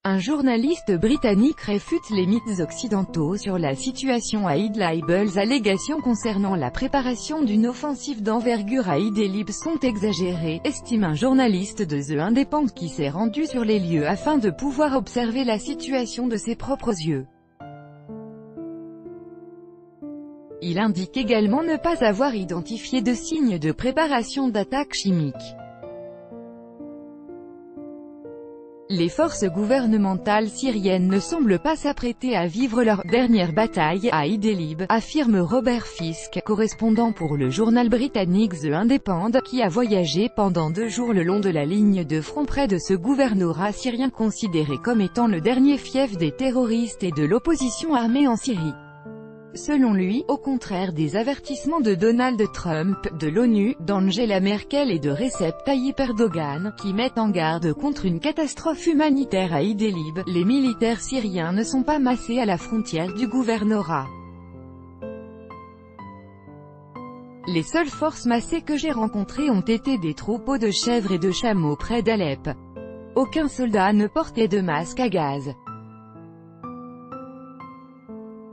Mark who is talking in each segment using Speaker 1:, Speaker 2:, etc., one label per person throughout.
Speaker 1: Un journaliste britannique réfute les mythes occidentaux sur la situation à Idlib. Les allégations concernant la préparation d'une offensive d'envergure à Idlib sont exagérées, estime un journaliste de The Independent qui s'est rendu sur les lieux afin de pouvoir observer la situation de ses propres yeux. Il indique également ne pas avoir identifié de signes de préparation d'attaque chimique. Les forces gouvernementales syriennes ne semblent pas s'apprêter à vivre leur dernière bataille à Idlib, affirme Robert Fisk, correspondant pour le journal britannique The Independent, qui a voyagé pendant 2 jours le long de la ligne de front près de ce gouvernorat syrien considéré comme étant le dernier fief des terroristes et de l'opposition armée en Syrie. Selon lui, au contraire des avertissements de Donald Trump, de l'ONU, d'Angela Merkel et de Recep Tayyip Erdogan, qui mettent en garde contre une catastrophe humanitaire à Idlib, les militaires syriens ne sont pas massés à la frontière du gouvernorat. Les seules forces massées que j'ai rencontrées ont été des troupeaux de chèvres et de chameaux près d'Alep. Aucun soldat ne portait de masque à gaz.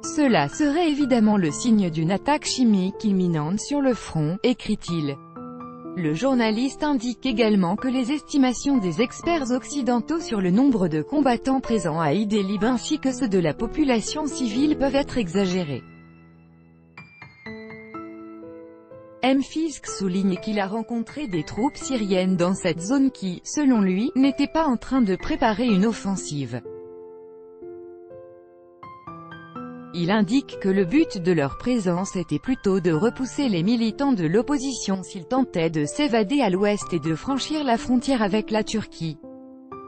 Speaker 1: Cela serait évidemment le signe d'une attaque chimique imminente sur le front, écrit-il. Le journaliste indique également que les estimations des experts occidentaux sur le nombre de combattants présents à Idlib ainsi que ceux de la population civile peuvent être exagérées. Fisk souligne qu'il a rencontré des troupes syriennes dans cette zone qui, selon lui, n'étaient pas en train de préparer une offensive. Il indique que le but de leur présence était plutôt de repousser les militants de l'opposition s'ils tentaient de s'évader à l'ouest et de franchir la frontière avec la Turquie.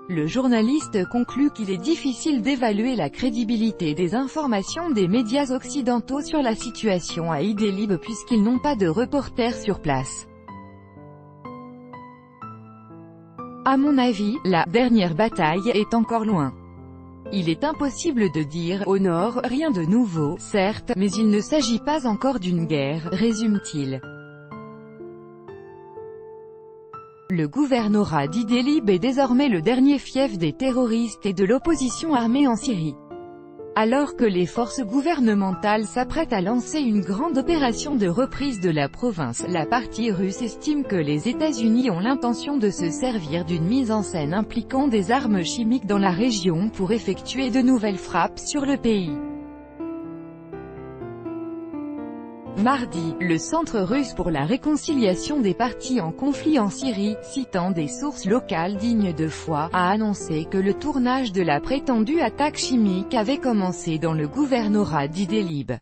Speaker 1: Le journaliste conclut qu'il est difficile d'évaluer la crédibilité des informations des médias occidentaux sur la situation à Idlib puisqu'ils n'ont pas de reporters sur place. À mon avis, la dernière bataille est encore loin. Il est impossible de dire, au nord, rien de nouveau, certes, mais il ne s'agit pas encore d'une guerre, résume-t-il. Le gouvernorat d'Idlib est désormais le dernier fief des terroristes et de l'opposition armée en Syrie. Alors que les forces gouvernementales s'apprêtent à lancer une grande opération de reprise de la province, la partie russe estime que les États-Unis ont l'intention de se servir d'une mise en scène impliquant des armes chimiques dans la région pour effectuer de nouvelles frappes sur le pays. Mardi, le Centre russe pour la réconciliation des partis en conflit en Syrie, citant des sources locales dignes de foi, a annoncé que le tournage de la prétendue attaque chimique avait commencé dans le gouvernorat d'Idlib.